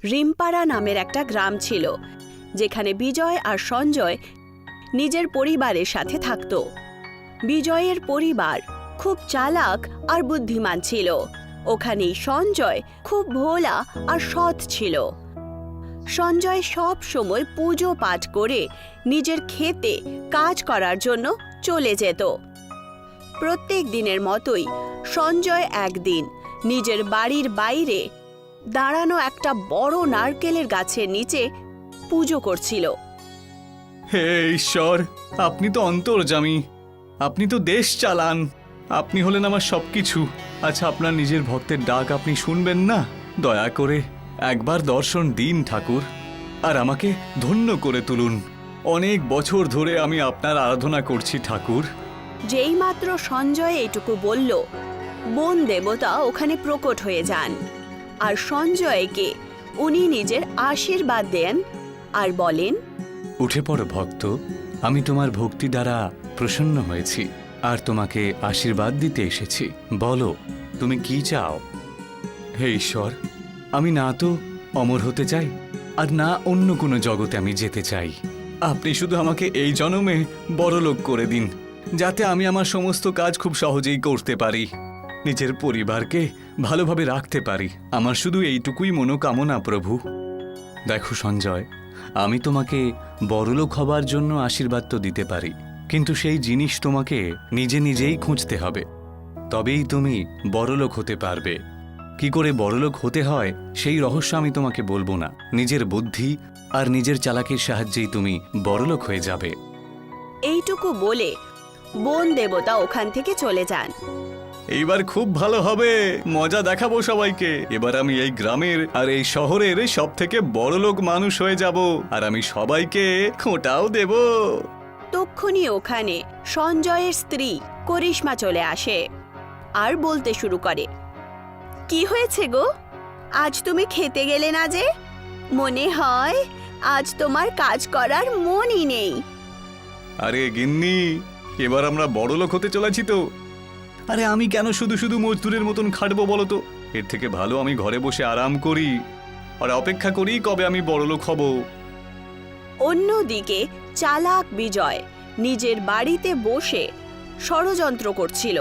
রিমপাড়া নামের একটা গ্রাম ছিল, যেখানে বিজয় আর সঞ্জয় নিজের পরিবারের সাথে থাকত। বিজয়ের পরিবার খুব চালাক আর বুদ্ধিমান ছিল। ওখানেই সঞ্জয় খুব ভোলা আর সৎ ছিল। সঞ্জয় সব সময় পুজো পাঠ করে নিজের ক্ষেতে কাজ করার জন্য চলে যেত। প্রত্যেক দিনের মতোই সঞ্জয় একদিন নিজের বাড়ির বাইরে দাঁড়ানো একটা বড় নারকেলের গাছের নিচে পুজো করছিল। হে ঈশ্বর, আপনি তো অন্তর্যামী, আপনি তো দেশ চালান, আপনি হলেন আমার সবকিছু। আচ্ছা, আপনার নিজের ভক্তের ডাক আপনি শুনবেন না? দয়া করে একবার দর্শন দিন ঠাকুর, আর আমাকে ধন্য করে তুলুন। অনেক বছর ধরে আমি আপনার আরাধনা করছি ঠাকুর। যেইমাত্র সঞ্জয় এইটুকু বলল, বন দেবতা ওখানে প্রকট হয়ে যান আর সঞ্জয়কে উনি নিজের আশীর্বাদ দেন আর বলেন, উঠে পড়ো ভক্ত, আমি তোমার ভক্তি দ্বারা প্রসন্ন হয়েছি আর তোমাকে আশীর্বাদ দিতে এসেছি। বলো, তুমি কি চাও? হে ঈশ্বর, আমি না তো অমর হতে চাই আর না অন্য কোনো জগতে আমি যেতে চাই। আপনি শুধু আমাকে এই জন্মে বড়লোক করে দিন, যাতে আমি আমার সমস্ত কাজ খুব সহজেই করতে পারি, নিজের পরিবারকে ভালোভাবে রাখতে পারি। আমার শুধু এইটুকুই মনোকামনা প্রভু। দেখো সঞ্জয়, আমি তোমাকে বড়লোক হবার জন্য আশীর্বাদ তো দিতে পারি, কিন্তু সেই জিনিস তোমাকে নিজে নিজেই খুঁজতে হবে, তবেই তুমি বড়লোক হতে পারবে। কি করে বড়লোক হতে হয় সেই রহস্য আমি তোমাকে বলবো না। নিজের বুদ্ধি আর নিজের চালাকির সাহায্যেই তুমি বড়লোক হয়ে যাবে। এইটুকু বলে বন দেবতা ওখান থেকে চলে যান। এইবার খুব ভালো হবে, মজা দেখাবো সবাইকে। এবার আমি এই গ্রামের আর এই শহরের সব থেকে বড়লোক মানুষ হয়ে যাব, আর আমি সবাইকে খোঁটাও দেব। তক্ষুনি ওখানে সঞ্জয়ের স্ত্রী করিশ্মা চলে আসে আর বলতে শুরু করে, কি হয়েছে গো, আজ তুমি খেতে গেলে না যে? মনে হয় আজ তোমার কাজ করার মনই নেই। আরে গিন্নি, এবার আমরা বড়লোক হতে চলেছি তো। আরে আমি কেন শুধু শুধু মজদুরের মতন খাটবো বলো তো? এর থেকে ভালো আমি ঘরে বসে আরাম করি আর অপেক্ষা করি কবে আমি বড়লোক হব। অন্যদিকে চালাক বিজয় নিজের বাড়িতে বসে ষড়যন্ত্র করছিল।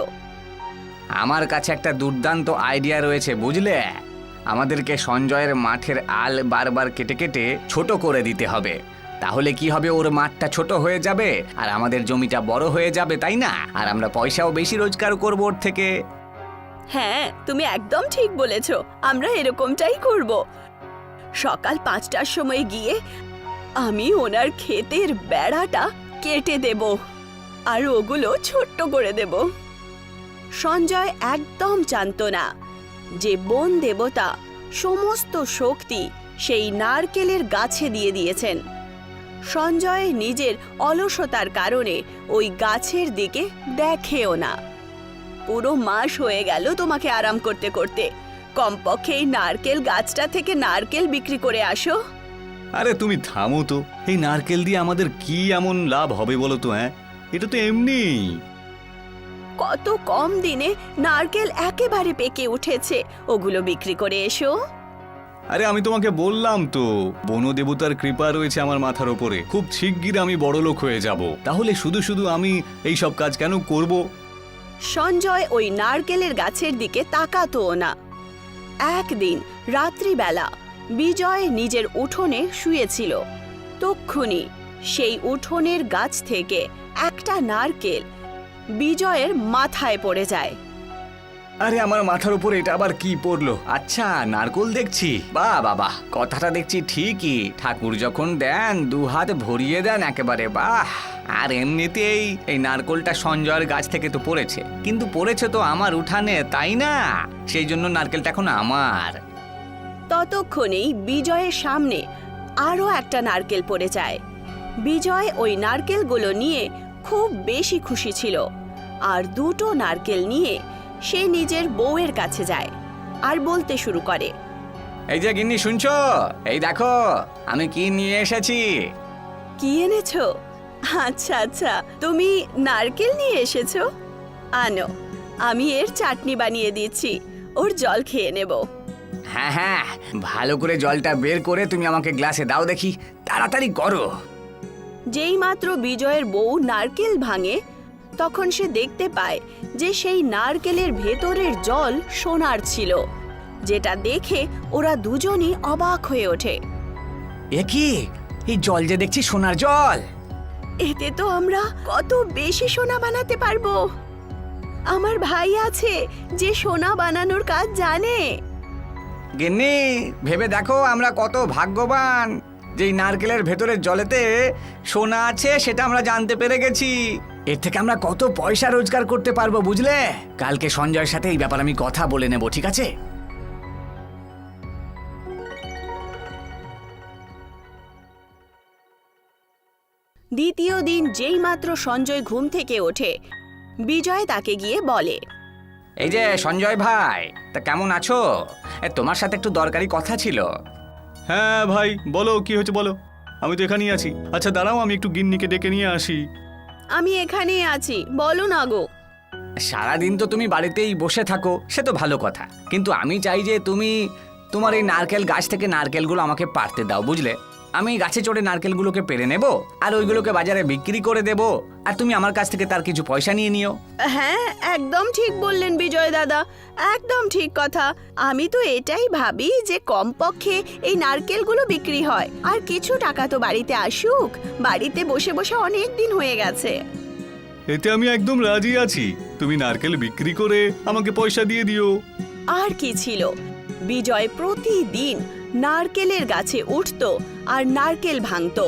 আমার কাছে একটা দুর্দান্ত আইডিয়া রয়েছে, বুঝলে? আমাদেরকে সঞ্জয়ের মাঠের আল বারবার কেটে কেটে ছোট করে দিতে হবে। তাহলে কি হবে, ওর মাঠটা ছোট হয়ে যাবে আর আমাদের জমিটা বড় হয়ে যাবে, তাই না? আর আমরা পয়সাও বেশি রোজগার করব ওর থেকে। হ্যাঁ, তুমি একদম ঠিক বলেছ, আমরা এরকমটাই করব। সকাল 5টার সময় গিয়ে আমি ওনার ক্ষেতের বেড়াটা কেটে দেব আর ওগুলো ছোট্ট করে দেব। সঞ্জয় একদম জানতো না যে বন দেবতা সমস্ত শক্তি সেই নারকেলের গাছে দিয়ে দিয়েছেন। সঞ্জয় নিজের অলসতার কারণে ওই গাছের দিকে দেখেও না। পুরো মাস হয়ে গেল তোমাকে আরাম করতে করতে, কমপক্ষে এই নারকেল গাছটা থেকে নারকেল বিক্রি করে আসো। আরে তুমি থামো তো, এই নারকেল দিয়ে আমাদের কি এমন লাভ হবে বলো তো? এটা তো এমনি। কত কম দিনে নারকেল একেবারে পেকে উঠেছে, ওগুলো বিক্রি করে এসো। আরে আমি তোমাকে বললাম তো, বনদেবতার কৃপা রয়েছে আমার মাথার ওপরে, খুব শিগগির আমি বড়লোক হয়ে যাব। তাহলে শুধু শুধু আমি এই সব কাজ কেন করব? সঞ্জয় ওই নারকেলের গাছের দিকে তাকাতও না। একদিন রাত্রিবেলা বিজয় নিজের উঠোনে শুয়েছিল। তক্ষুনি সেই উঠোনের গাছ থেকে একটা নারকেল বিজয়ের মাথায় পড়ে যায়। আরে আমার মাথার উপরে এটা আবার কি পড়লো? আচ্ছা, নারকেল দেখছি। বাহ বাবা, কথাটা দেখছি ঠিকই। ঠাকুর যখন দেন দু হাত ভরিয়ে দেন একেবারে, বাহ। আর এমনিতেই এই নারকেলটা সঞ্জয়ের গাছ থেকে তো পড়েছে, কিন্তু পড়েছে তো আমার উঠানে, তাই না? সেই জন্য নারকেলটা এখন আমার। ততক্ষণেই বিজয়ের সামনে আরও একটা নারকেল পড়ে যায়। বিজয় ওই নারকেলগুলো নিয়ে খুব বেশি খুশি ছিল আর দুটো নারকেল নিয়ে সে নিজের বউয়ের কাছে যায় আর বলতে শুরু করে, এই যে গিন্নি, শুনছো? এই দেখো আমি কি নিয়ে এসেছি। কি এনেছো? আচ্ছা আচ্ছা, তুমি নারকেল নিয়ে এসেছো? আনো, আমি এর চাটনি বানিয়ে দিচ্ছি, ওর জল খেয়ে নেব। হ্যাঁ হ্যাঁ, ভালো করে জলটা বের করে তুমি আমাকে গ্লাসে দাও দেখি, তাড়াতাড়ি করো। যেই মাত্র বিজয়ের বউ নারকেল ভাঙে তখন সে দেখতে পায় যে সেই নারকেলের ভেতরের জল সোনার ছিল, যেটা দেখে ওরা দুজনই অবাক হয়ে ওঠে। এ কি, এই জল যে দেখছি সোনার জল! এতে তো আমরা কত বেশি সোনা বানাতে পারবো। আমার ভাই আছে যে সোনা বানানোর কাজ জানে। গিন্নি, ভেবে দেখো আমরা কত ভাগ্যবান, যেই নারকেলের ভেতরের জলেতে সোনা আছে সেটা আমরা জানতে পেরে গেছি। এর থেকে আমরা কত পয়সা রোজগার করতে পারবো বুঝলে। কালকে সঞ্জয়ের সাথে এই ব্যাপারে আমি কথা বলে নেব, ঠিক আছে? দ্বিতীয় দিন যেই মাত্র সঞ্জয় ঘুম থেকে ওঠে, বিজয় তাকে গিয়ে বলে, এই যে সঞ্জয় ভাই, তা কেমন আছো? তোমার সাথে একটু দরকারি কথা ছিল। হ্যাঁ ভাই, বলো কি হয়েছে বলো। আমি তো এখানেই আছি। আচ্ছা দাঁড়াও, আমি একটু গিন্নিকে ডেকে নিয়ে আসি। আমি এখানেই আছি, বলো না গো। সারাদিন তো তুমি বাড়িতেই বসে থাকো, সে তো ভালো কথা, কিন্তু আমি চাই যে তুমি তোমার এই নারকেল গাছ থেকে নারকেলগুলো আমাকে পাড়তে দাও, বুঝলে? আমি গাছে চড়ে নারকেলগুলোকে পেড়ে নেব আর ওইগুলোকে বাজারে বিক্রি করে দেব, আর তুমি আমার কাছ থেকে তার কিছু পয়সা নিয়ে নিও। হ্যাঁ, একদম ঠিক বললেন বিজয় দাদা, একদম ঠিক কথা। আমি তো এটাই ভাবি যে কমপক্ষে এই নারকেলগুলো বিক্রি হয় আর কিছু টাকা তো বাড়িতে আসুক। বাড়িতে বসে বসে অনেক দিন হয়ে গেছে। এতে আমি একদম রাজি আছি। তুমি নারকেল বিক্রি করে আমাকে পয়সা দিয়ে দিও। আর কি ছিল, বিজয় প্রতিদিন নারকেলের গাছে উঠতো আর নারকেল ভাঙতো।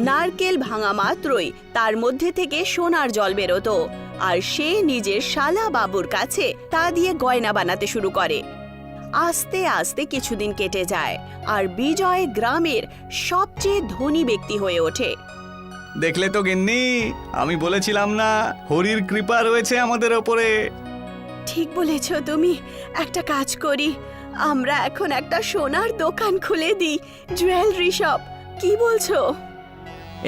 নারকেল ভাঙা মাত্রই তার মধ্যে থেকে সোনার জল বেরোতো, আর সে নিজের শালা বাবুর কাছে তা দিয়ে গয়না বানাতে শুরু করে। আস্তে আস্তে কিছুদিন কেটে যায় আর বিজয় গ্রামের সবচেয়ে ধনী ব্যক্তি হয়ে ওঠে। দেখলে তো গিন্নি, আমি বলেছিলাম না হরির কৃপা রয়েছে আমাদের ওপরে। ঠিক বলেছ তুমি। একটা কাজ করি, আমরা এখন একটা সোনার দোকান খুলে দিই, জুয়েলারি শপ। কি বলছো?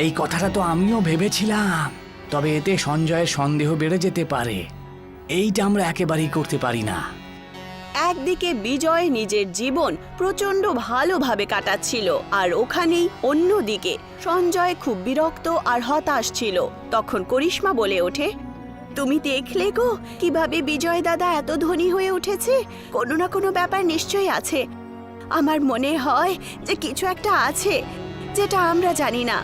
এই কথাটা তো আমিও ভেবেছিলাম, তবে এতে সঞ্জয়ের সন্দেহ বেড়ে যেতে পারে। এইটা আমরা একেবারেই করতে পারি না। একদিকে বিজয় নিজের জীবন প্রচন্ড ভালোভাবে কাটাচ্ছিল, আর ওখানেই অন্যদিকে সঞ্জয় খুব বিরক্ত আর হতাশ ছিল। তখন করিশ্মা বলে ওঠে, তুমি দেখলে গো কিভাবে বিজয় দাদা এত ধনী হয়ে উঠেছে? কোনো না কোনো ব্যাপার নিশ্চয়ই আছে। আমার মনে হয় যে কিছু একটা আছে যেটা আমরা জানি না।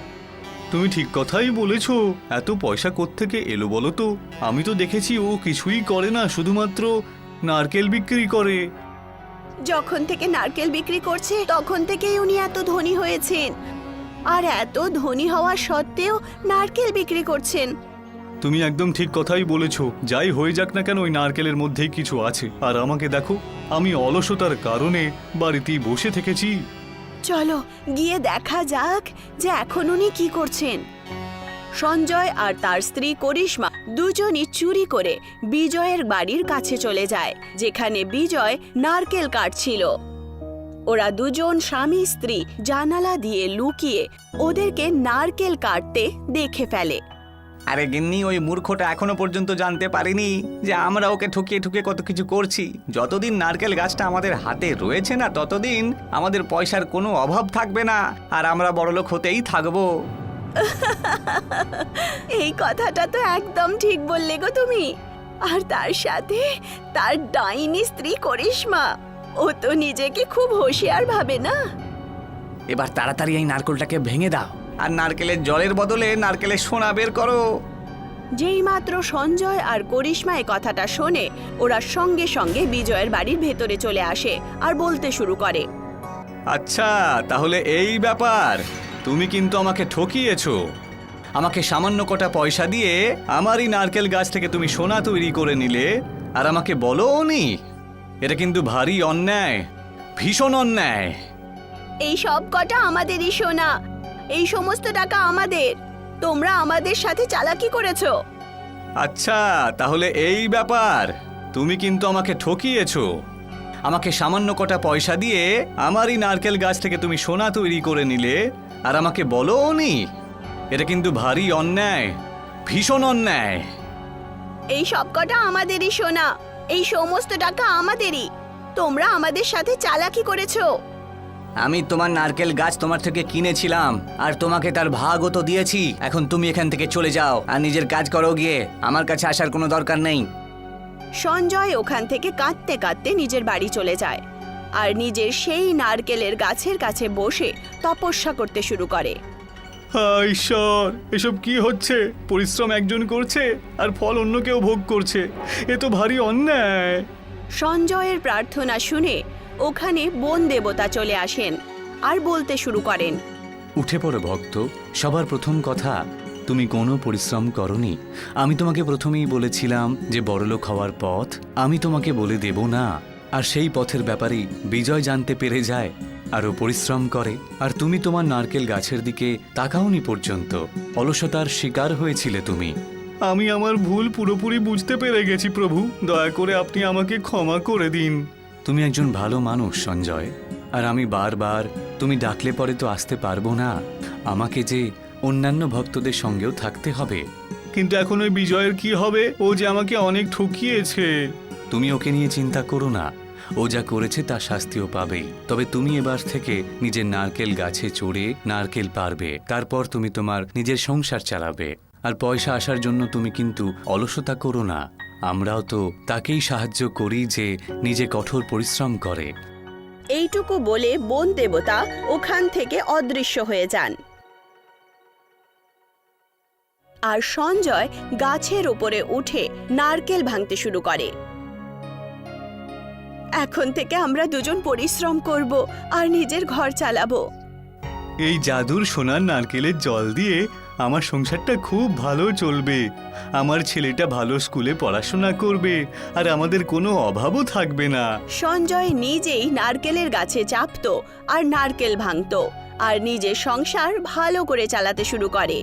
তুমি ঠিক কথাই বলেছো। এত পয়সা কোত্থেকে এলো বলো তো? আমি তো দেখেছি ও কিছুই করে না, শুধুমাত্র নারকেল বিক্রি করে। যখন থেকে নারকেল বিক্রি করছে তখন থেকেই উনি এত ধনী হয়েছেন, আর এত ধনী হওয়া সত্ত্বেও নারকেল বিক্রি করছেন। তুমি একদম ঠিক কথাই বলেছো। যাই হয়ে যাক না কেন, ওই নারকেলের মধ্যেই কিছু আছে। আর আমাকে দেখো, আমি অলসতার কারণে বাড়িতেই বসে থেকেছি। চলো গিয়ে দেখা যাক যে এখন উনি কি করছেন। সঞ্জয় আর তার স্ত্রী করিশ্মা দুজনই চুরি করে বিজয়ের বাড়ির কাছে চলে যায়, যেখানে বিজয় নারকেল কাটছিল। ওরা দুজন স্বামী স্ত্রী জানালা দিয়ে লুকিয়ে ওদেরকে নারকেল কাটতে দেখে ফেলে। আরে গিন্নি, ওই মূর্খটা এখনো পর্যন্ত জানতে পারিনি যে আমরা ওকে ঠকিয়ে ঠকিয়ে কত কিছু করছি। যতদিন নারকেল গাছটা আমাদের হাতে রয়েছে না, ততদিন আমাদের পয়সার কোনো অভাব থাকবে না, আর আমরা বড়লোক হতেই থাকবো। এই কথাটা তো একদম ঠিক বললে গো তুমি। আর তার সাথে তার ডাইনি স্ত্রী করিশ্মা, ও তো নিজেকে খুব হোশিয়ার ভাবে না। এবার তাড়াতাড়ি এই নারকেলটাকে ভেঙে দাও, আর নারকেলের জলের বদলে নারকেলের সোনা বের করো। যেই মাত্র সঞ্জয় আর করিশ্মা এই কথাটা শোনে, ওরা সঙ্গে সঙ্গে বিজয়ের বাড়ির ভেতরে চলে আসে আর বলতে শুরু করে, আচ্ছা তাহলে এই ব্যাপার। তুমি কিন্তু আমাকে ঠকিয়েছো। আমাকে সামান্য কটা পয়সা দিয়ে আমারই নারকেল গাছ থেকে তুমি সোনা তৈরি করে নিলে, আর আমাকে বলোও নি। এটা কিন্তু ভারী অন্যায়, ভীষণ অন্যায়। এই সব কটা আমাদেরই সোনা, এই সমস্ত টাকা আমাদের। তোমরা আমাদের সাথে চালাকি করেছো। আচ্ছা তাহলে এই ব্যাপার। তুমি কিন্তু আমাকে ঠকিয়েছো। আমাকে সামান্য কটা পয়সা দিয়ে আমারই নারকেল গাছ থেকে তুমি সোনা তৈরি করে নিলে, আর আমাকে বলোও নি। এটা কিন্তু ভারী অন্যায়, ভীষণ অন্যায়। এই সব কটা আমাদেরই সোনা, এই সমস্ত টাকা আমাদেরই। তোমরা আমাদের সাথে চালাকি করেছো। আমি তোমার নারকেল গাছ তোমার থেকে কিনেছিলাম আর তোমাকে তার ভাগও তো দিয়েছি। এখন তুমি এখান থেকে চলে যাও আর নিজের কাজ করো গিয়ে, আমার কাছে আসার কোনো দরকার নেই। সঞ্জয় ওখান থেকে কাঁদতে কাঁদতে নিজের বাড়ি চলে যায় আর নিজের সেই নারকেলের গাছের কাছে বসে তপস্যা করতে শুরু করে। হায় ঈশ্বর, এসব কি হচ্ছে? পরিশ্রম একজন করছে আর ফল অন্য কেউ ভোগ করছে, এ তো ভারী অন্যায়। সঞ্জয়ের প্রার্থনা শুনে ওখানে বন দেবতা চলে আসেন আর বলতে শুরু করেন। উঠে পড়ো ভক্ত, সবার প্রথম কথা, তুমি কোনো পরিশ্রম করনি। আমি তোমাকে প্রথমেই বলেছিলাম যে বড়লোক হওয়ার পথ আমি তোমাকে বলে দেব না। আর সেই পথের ব্যাপারেই বিজয় জানতে পেরে যায় আরও পরিশ্রম করে, আর তুমি তোমার নারকেল গাছের দিকে তাকাওনি পর্যন্ত। অলসতার শিকার হয়েছিলে তুমি। আমি আমার ভুল পুরোপুরি বুঝতে পেরে গেছি প্রভু, দয়া করে আপনি আমাকে ক্ষমা করে দিন। তুমি একজন ভালো মানুষ সঞ্জয়, আর আমি বারবার তুমি ডাকলে পরে তো আসতে পারবো না। আমাকে যে অন্যান্য ভক্তদের সঙ্গেও থাকতে হবে। কিন্তু এখন ওই বিজয়ের কি হবে? ও যে আমাকে অনেক ঠকিয়েছে। তুমি ওকে নিয়ে চিন্তা করো না, ও যা করেছে তার শাস্তিও পাবেই। তবে তুমি এবার থেকে নিজের নারকেল গাছে চড়ে নারকেল পারবে, তারপর তুমি তোমার নিজের সংসার চালাবে। আর পয়সা আসার জন্য তুমি কিন্তু অলসতা করো না। আমরাও তো তাকেই সাহায্য করি যে নিজে কঠোর পরিশ্রম করে। এইটুকু বলে বন দেবতা ওখান থেকে অদৃশ্য হয়ে যান আর সঞ্জয় গাছের উপরে উঠে নারকেল ভাঙতে শুরু করে। এখন থেকে আমরা দুজন পরিশ্রম করব আর নিজের ঘর চালাবো। এই জাদুর সোনার নারকেলের জল দিয়ে আমার সংসারটা খুব ভালো চলবে। আমার ছেলেটা ভালো স্কুলে পড়াশোনা করবে আর আমাদের কোনো অভাবও থাকবে না। সঞ্জয় নিজেই নারকেলের গাছে চাপতো আর নারকেল ভাঙতো আর নিজের সংসার ভালো করে চালাতে শুরু করে।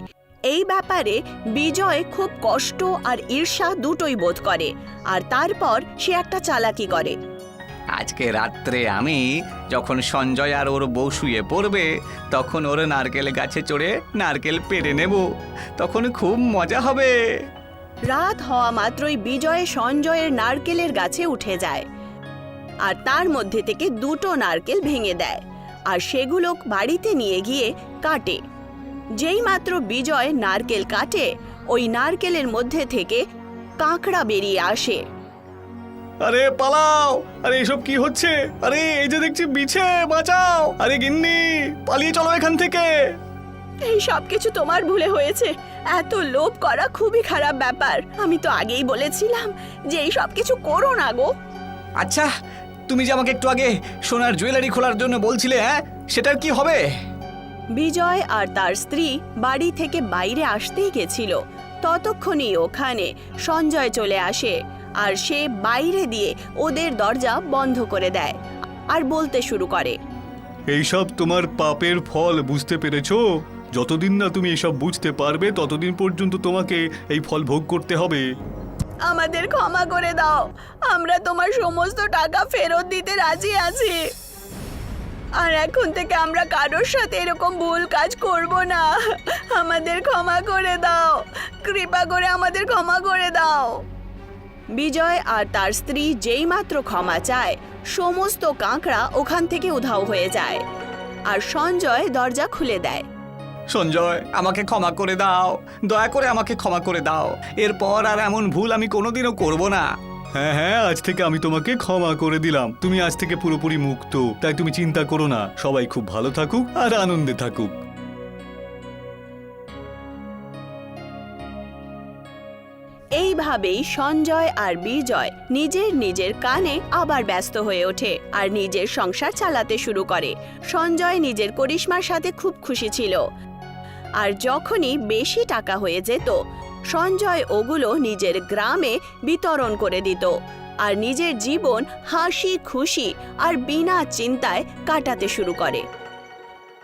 এই ব্যাপারে বিজয় খুব কষ্ট আর ঈর্ষা দুটোই বোধ করে আর তারপর সে একটা চালাকি করে। আজকে রাত্রে আমি যখন সঞ্জয় আর ওর বউ শুয়ে পড়বে, তখন ওর নারকেল গাছে চড়ে নারকেল পেড়ে নেব, তখন খুব মজা হবে। রাত হওয়া মাত্রই বিজয় সঞ্জয়ের নারকেলের গাছে উঠে যায় আর তার মধ্যে থেকে দুটো নারকেল ভেঙে দেয় আর সেগুলো বাড়িতে নিয়ে গিয়ে কাটে। যেই মাত্র বিজয় নারকেল কাটে, ওই নারকেলের মধ্যে থেকে কাঁকড়া বেরিয়ে আসে। আরে পালাও! আরে এসব কি হচ্ছে? আরে এই যে দেখছি বিছে, বাঁচাও! আরে গিন্নি, পালিয়ে চলো এখান থেকে। এই সব কিছু তোমার ভুলে হয়েছে। এত লোভ করা খুবই খারাপ ব্যাপার। আমি তো আগেই বলেছিলাম যে এই সব কিছু করো না গো। আচ্ছা, তুমি যে আমাকে একটু আগে সোনার জুয়েলারি খোলার জন্য বলছিলে, হ্যাঁ, সেটার কি হবে? বিজয় আর তার স্ত্রী বাড়ি থেকে বাইরে আসতেই গেছিল, ততক্ষণই ওখানে সঞ্জয় চলে আসে আর সে বাইরে দিয়ে ওদের দরজা বন্ধ করে দেয় আর বলতে শুরু করে। এইসব তোমার পাপের ফল, বুঝতে পেরেছো? যতদিন না তুমি এসব বুঝতে পারবে ততদিন পর্যন্ত তোমাকে এই ফল ভোগ করতে হবে। আমাদের ক্ষমা করে দাও, আমরা তোমার সমস্ত টাকা ফেরত দিতে রাজি আছি আর এখন থেকে আমরা কারোর সাথে এরকম ভুল কাজ করব না। আমাদের ক্ষমা করে দাও, কৃপা করে আমাদের ক্ষমা করে দাও। বিজয় আর তার স্ত্রী যেইমাত্র ক্ষমা চায়, সমস্ত কাঁকড়া ওখান থেকে উধাও হয়ে যায় আর সঞ্জয় দরজা খুলে দেয়। সঞ্জয়, আমাকে ক্ষমা করে দাও, দয়া করে আমাকে ক্ষমা করে দাও। এরপর আর এমন ভুল আমি কোনোদিনও করব না। হ্যাঁ হ্যাঁ, আজ থেকে আমি তোমাকে ক্ষমা করে দিলাম। তুমি আজ থেকে পুরোপুরি মুক্ত, তাই তুমি চিন্তা করো না। সবাই খুব ভালো থাকুক আর আনন্দে থাকুক। এইভাবেই সঞ্জয় আর বিজয় নিজের নিজের কানে আবার ব্যস্ত হয়ে ওঠে আর নিজের সংসার চালাতে শুরু করে। সঞ্জয় নিজের করিশ্মার সাথে খুব খুশি ছিল আর যখনই বেশি টাকা হয়ে যেত, সঞ্জয় ওগুলো নিজের গ্রামে বিতরণ করে দিত আর নিজের জীবন হাসি খুশি আর বিনা চিন্তায় কাটাতে শুরু করে।